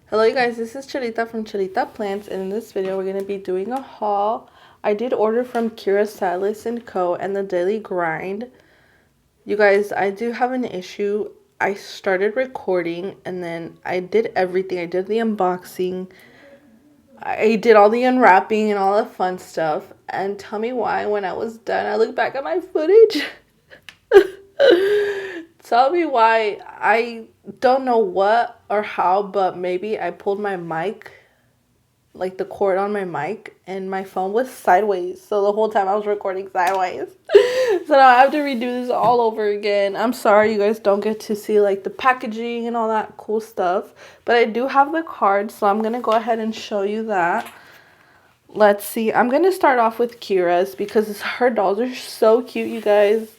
Hello you guys, this is Chelita from Chelita Plants, and in this video we're going to be doing a haul. I did order from Silas & Co. and the Daily Grind. You guys, I do have an issue. I started recording and then I did everything. I did the unboxing, I did all the unwrapping and all the fun stuff. And tell me why when I was done, I look back at my footage. Tell me why. I don't know what or how, but maybe I pulled my mic, like the cord on my mic, and my phone was sideways. So the whole time I was recording sideways. So now I have to redo this all over again. I'm sorry you guys don't get to see like the packaging and all that cool stuff. But I do have the card, so I'm going to go ahead and show you that. Let's see. I'm going to start off with Kira's because her dolls are so cute, you guys.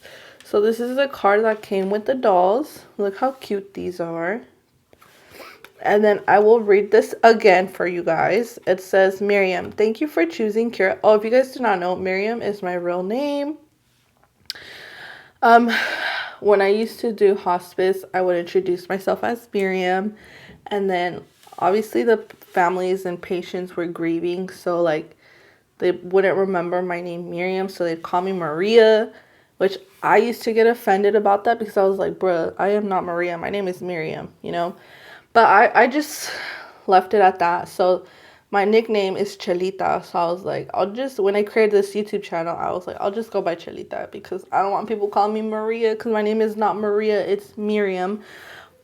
So this is the card that came with the dolls. Look how cute these are. And then I will read this again for you guys. It says, Miriam, thank you for choosing Kira. Oh, if you guys do not know, Miriam is my real name. When I used to do hospice, I would introduce myself as Miriam. And then obviously the families and patients were grieving. So like they wouldn't remember my name Miriam. So they'd call me Maria, which I used to get offended about that because I was like, bruh, I am not Maria. My name is Miriam, you know. But I just left it at that. So my nickname is Chelita. So I was like, when I created this YouTube channel, I was like, I'll just go by Chelita because I don't want people calling me Maria because my name is not Maria, it's Miriam.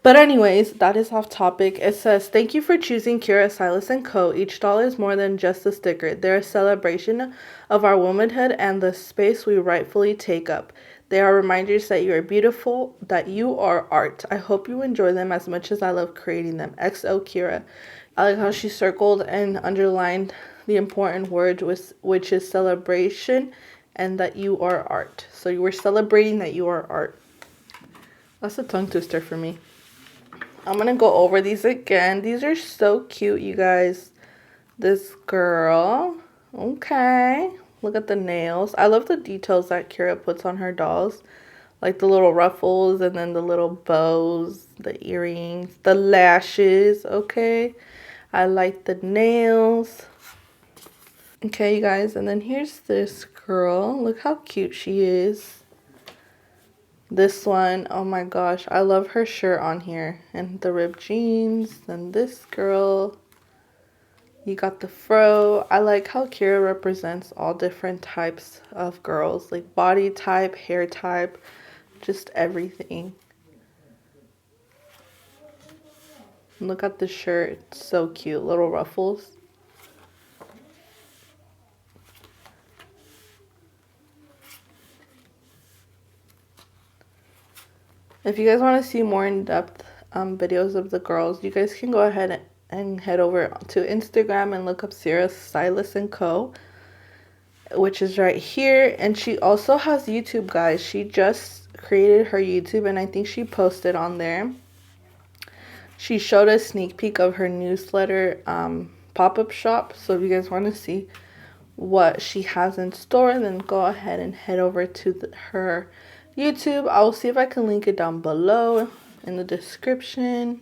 But anyways, that is off topic. It says, thank you for choosing Kira, Silas & Co. Each doll is more than just a sticker. They're a celebration of our womanhood and the space we rightfully take up. They are reminders that you are beautiful, that you are art. I hope you enjoy them as much as I love creating them. XO Kira. I like how she circled and underlined the important word, which is celebration and that you are art. So you were celebrating that you are art. That's a tongue twister for me. I'm going to go over these again. These are so cute, you guys. This girl. Okay. Look at the nails. I love the details that Kira puts on her dolls. Like the little ruffles and then the little bows, the earrings, the lashes. Okay. I like the nails. Okay, you guys. And then here's this girl. Look how cute she is. This one, oh my gosh, I love her shirt on here and the ripped jeans. And this girl, you got the fro. I like how Kira represents all different types of girls, like body type, hair type, just everything. Look at the shirt, it's so cute, little ruffles. If you guys want to see more in-depth videos of the girls, you guys can go ahead and head over to Instagram and look up Silas & Co., which is right here. And she also has YouTube, guys. She just created her YouTube and I think she posted on there. She showed a sneak peek of her newsletter pop-up shop. So if you guys want to see what she has in store, then go ahead and head over to her YouTube. I'll see if I can link it down below in the description.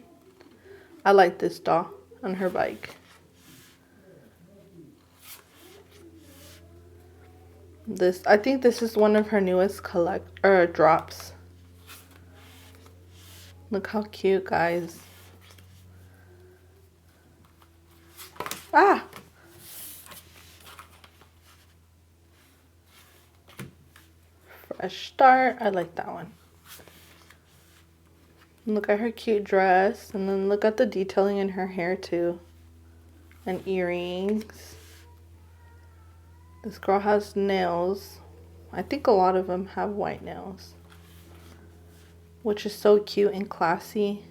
I like this doll on her bike. I think this is one of her newest drops. Look how cute, guys. Ah! Fresh start. I like that one. Look at her cute dress. And then look at the detailing in her hair too. And earrings. This girl has nails. I think a lot of them have white nails, which is so cute and classy.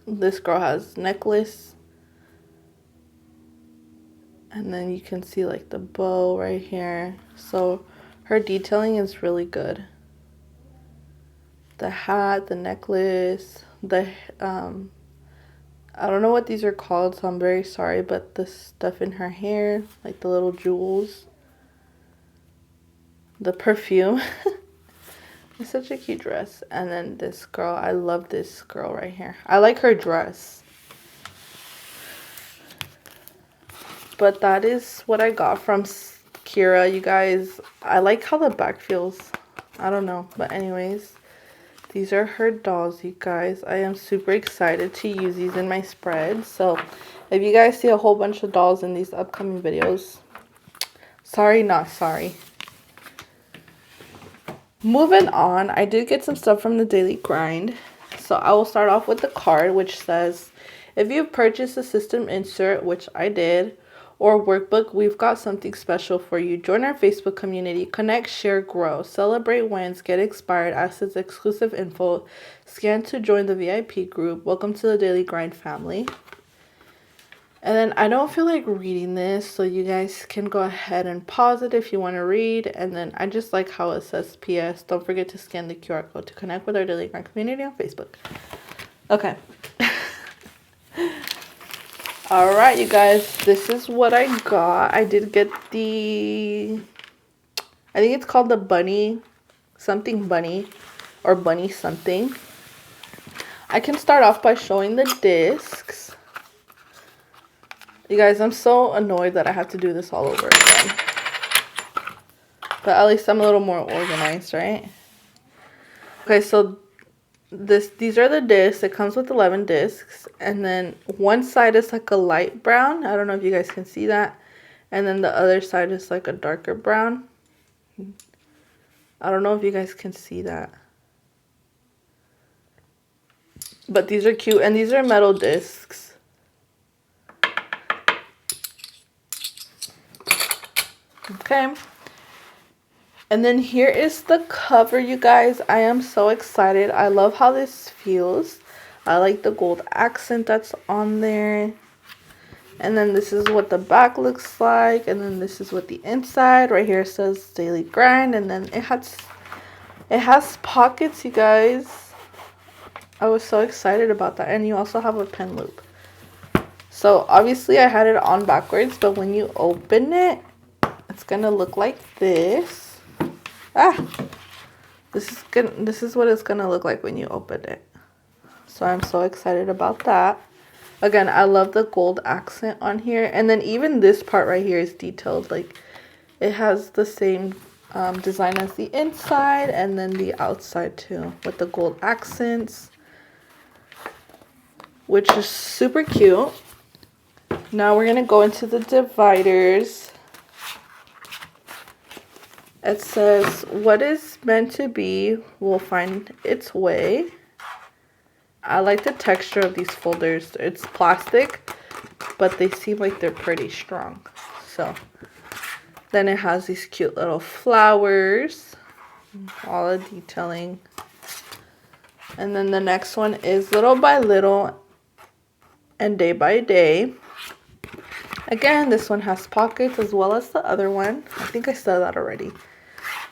This girl has necklace. And then you can see like the bow right here. So her detailing is really good. The hat, the necklace, I don't know what these are called, so I'm very sorry, but the stuff in her hair, like the little jewels. The perfume. It's such a cute dress. And then this girl, I love this girl right here. I like her dress. But that is what I got from Kira, you guys. I like how the back feels. I don't know. But anyways, these are her dolls, you guys. I am super excited to use these in my spread. So if you guys see a whole bunch of dolls in these upcoming videos, sorry, not sorry. Moving on, I did get some stuff from the Daily Grind. So I will start off with the card, which says, if you've purchased a system insert, which I did, or workbook, we've got something special for you. Join our Facebook community. Connect, share, grow. Celebrate wins. Get expired. Access exclusive info. Scan to join the VIP group. Welcome to the Daily Grind family. And then I don't feel like reading this, so you guys can go ahead and pause it if you want to read. And then I just like how it says PS. Don't forget to scan the QR code to connect with our Daily Grind community on Facebook. Okay. All right, you guys. This is what I got. I did get the... I think it's called the Bunny... Something Bunny. Or Bunny something. I can start off by showing the discs. You guys, I'm so annoyed that I have to do this all over again. But at least I'm a little more organized, right? Okay, so these are the discs. It comes with 11 discs. And then one side is like a light brown. I don't know if you guys can see that. And then the other side is like a darker brown. I don't know if you guys can see that. But these are cute. And these are metal discs. Okay, and then here is the cover, you guys. I am so excited. I love how this feels. I like the gold accent that's on there. And then this is what the back looks like. And then this is what the inside. Right here says Daily Grind. And then it has pockets, you guys. I was so excited about that. And you also have a pen loop. So obviously I had it on backwards, but when you open it, it's gonna look like this. This is what it's gonna look like when you open it. So I'm so excited about that. Again, I love the gold accent on here. And then even this part right here is detailed. Like, it has the same design as the inside and then the outside too, with the gold accents, which is super cute. Now we're gonna go into the dividers. It says, what is meant to be will find its way. I like the texture of these folders. It's plastic, but they seem like they're pretty strong. So then it has these cute little flowers, all the detailing. And then the next one is Little by Little and Day by Day. Again, this one has pockets as well as the other one. I think I said that already.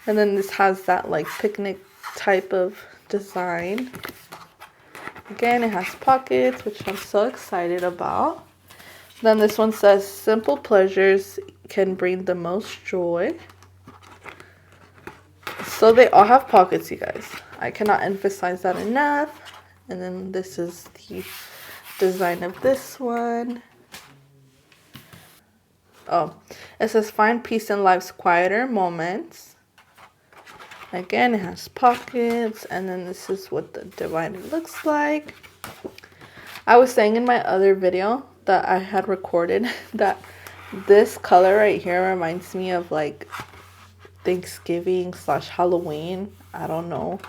And then this has that like picnic type of design. Again, it has pockets, which I'm so excited about. Then this one says, simple pleasures can bring the most joy. So they all have pockets, you guys. I cannot emphasize that enough. And then this is the design of this one. Oh, it says, find peace in life's quieter moments. Again, it has pockets, and then this is what the divider looks like. I was saying in my other video that I had recorded that this color right here reminds me of like Thanksgiving / Halloween. I don't know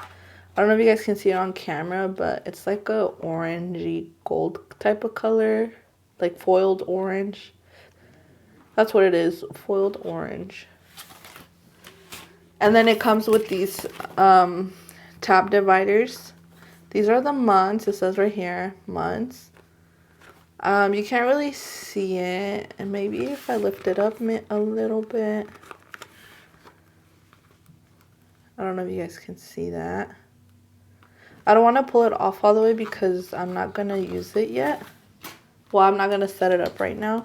if you guys can see it on camera, but it's like a orangey gold type of color, like foiled orange. That's what it is, foiled orange. And then it comes with these tab dividers. These are the months. It says right here, months. You can't really see it. And maybe if I lift it up a little bit. I don't know if you guys can see that. I don't want to pull it off all the way because I'm not going to use it yet. Well, I'm not going to set it up right now.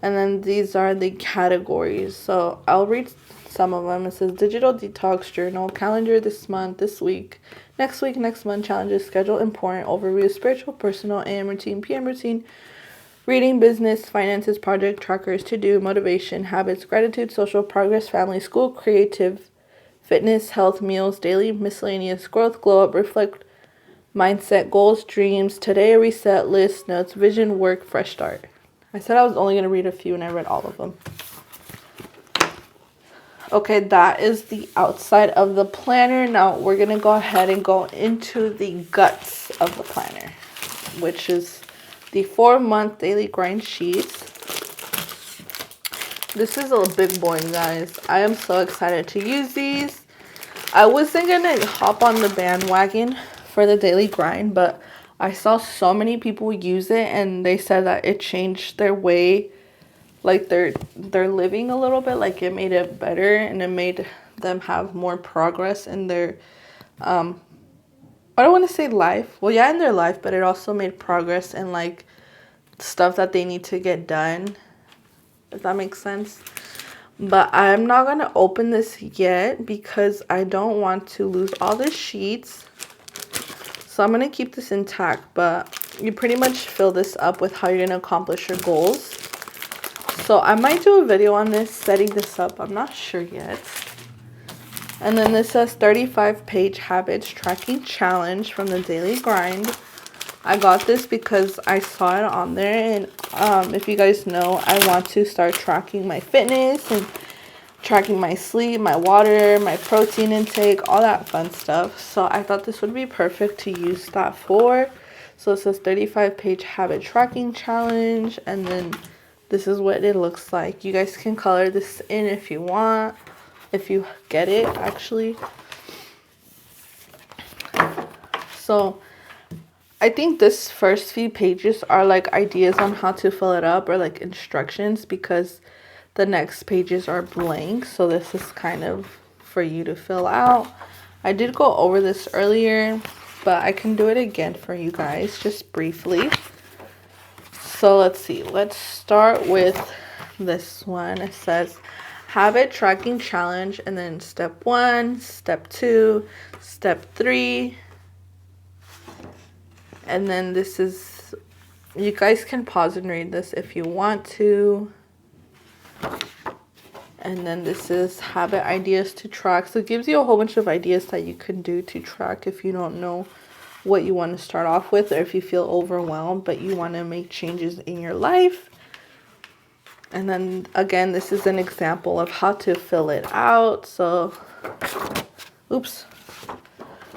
And then these are the categories. So I'll read some of them. It says digital detox journal, calendar this month, this week, next week, next month, challenges, schedule, important, overview, spiritual, personal, AM routine, PM routine, reading, business, finances, project, trackers, to-do, motivation, habits, gratitude, social progress, family, school, creative, fitness, health, meals, daily, miscellaneous, growth, glow up, reflect, mindset, goals, dreams, today, reset, list, notes, vision, work, fresh start. I said I was only going to read a few and I read all of them. Okay, that is the outside of the planner. Now we're going to go ahead and go into the guts of the planner, which is the 4-month daily grind sheets. This is a big boy, guys. I am so excited to use these. I wasn't going to hop on the bandwagon for the daily grind, but I saw so many people use it and they said that it changed their way, like they're living a little bit, like it made it better and it made them have more progress in their I don't want to say life. Well, yeah, in their life, but it also made progress in like stuff that they need to get done, if that makes sense. But I'm not going to open this yet because I don't want to lose all the sheets. So I'm going to keep this intact, but you pretty much fill this up with how you're going to accomplish your goals. So I might do a video on this, setting this up. I'm not sure yet. And then this says 35-page habits tracking challenge from the daily grind. I got this because I saw it on there, and if you guys know, I want to start tracking my fitness and tracking my sleep, my water, my protein intake, all that fun stuff. So I thought this would be perfect to use that for. So it says 35-page habit tracking challenge, and then this is what it looks like. You guys can color this in if you want, if you get it actually. So I think this first few pages are like ideas on how to fill it up, or like instructions, because the next pages are blank. So this is kind of for you to fill out. I did go over this earlier, but I can do it again for you guys just briefly. So let's see. Let's start with this one. It says habit tracking challenge, and then step 1, step 2, step 3. And then this is, you guys can pause and read this if you want to. And then this is habit ideas to track. So it gives you a whole bunch of ideas that you can do to track if you don't know what you want to start off with, or if you feel overwhelmed but you want to make changes in your life. And then again, this is an example of how to fill it out. So, oops.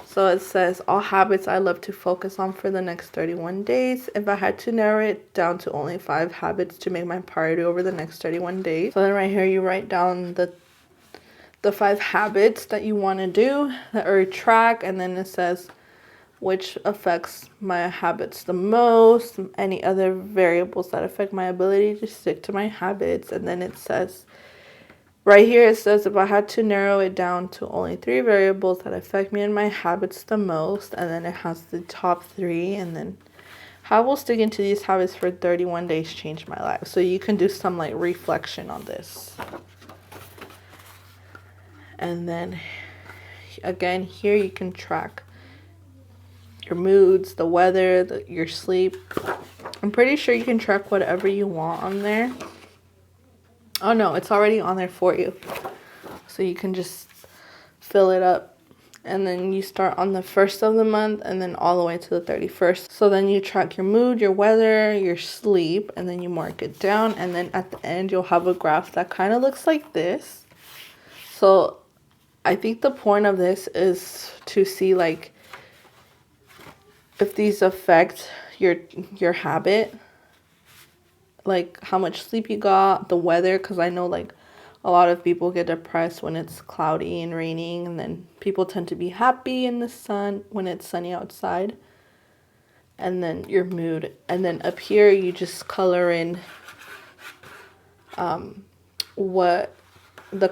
So it says, all habits I love to focus on for the next 31 days. If I had to narrow it down to only 5 habits to make my priority over the next 31 days. So then right here, you write down the 5 habits that you want to do or track. And then it says, which affects my habits the most, any other variables that affect my ability to stick to my habits. And then it says, right here, it says if I had to narrow it down to only 3 variables that affect me and my habits the most, and then it has the top 3, and then how will sticking to these habits for 31 days change my life? So you can do some like reflection on this. And then again, here you can track your moods, the weather, your sleep. I'm pretty sure you can track whatever you want on there. Oh no, it's already on there for you. So you can just fill it up. And then you start on the 1st of the month and then all the way to the 31st. So then you track your mood, your weather, your sleep, and then you mark it down. And then at the end, you'll have a graph that kind of looks like this. So I think the point of this is to see like if these affect your habit, like how much sleep you got, the weather, because I know like a lot of people get depressed when it's cloudy and raining, and then people tend to be happy in the sun when it's sunny outside. And then your mood, and then up here you just color in what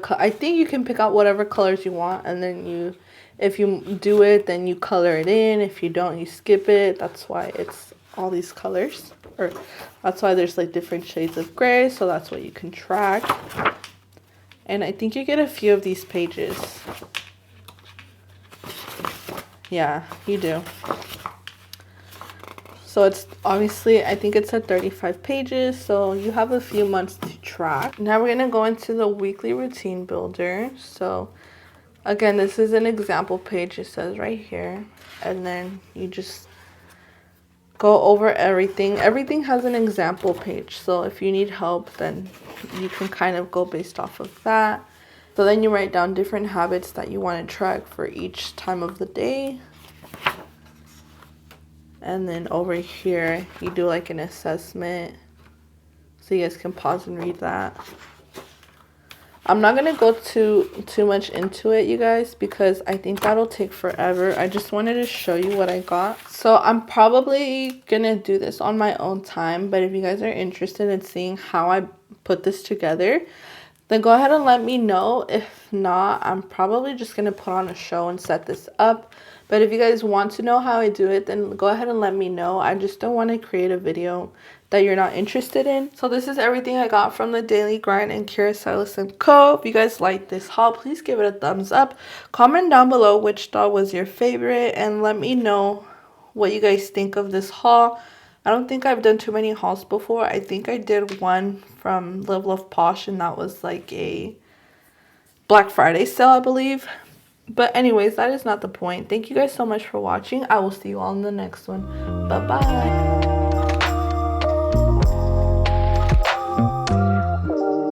I think you can pick out whatever colors you want, and then if you do it, then you color it in. If you don't, you skip it. That's why it's all these colors, or that's why there's like different shades of gray. So that's what you can track. And I think you get a few of these pages. Yeah, you do. So it's obviously, I think it's at 35 pages, so you have a few months to track. Now we're gonna go into the weekly routine builder. So again, this is an example page, it says right here, and then you just go over everything. Everything has an example page, so if you need help, then you can kind of go based off of that. So then you write down different habits that you want to track for each time of the day. And then over here, you do like an assessment. So you guys can pause and read that. I'm not going to go too much into it, you guys, because I think that'll take forever. I just wanted to show you what I got. So I'm probably going to do this on my own time. But if you guys are interested in seeing how I put this together, then go ahead and let me know. If not, I'm probably just going to put on a show and set this up. But if you guys want to know how I do it, then go ahead and let me know. I just don't want to create a video that you're not interested in. So this is everything I got from the Daily Grind and Silas & Co. If you guys like this haul, please give it a thumbs up. Comment down below which doll was your favorite, and let me know what you guys think of this haul. I don't think I've done too many hauls before. I think I did one from Live Love Posh, and that was like a Black Friday sale, I believe. But anyways, that is not the point. Thank you guys so much for watching. I will see you all in the next one. Bye-bye.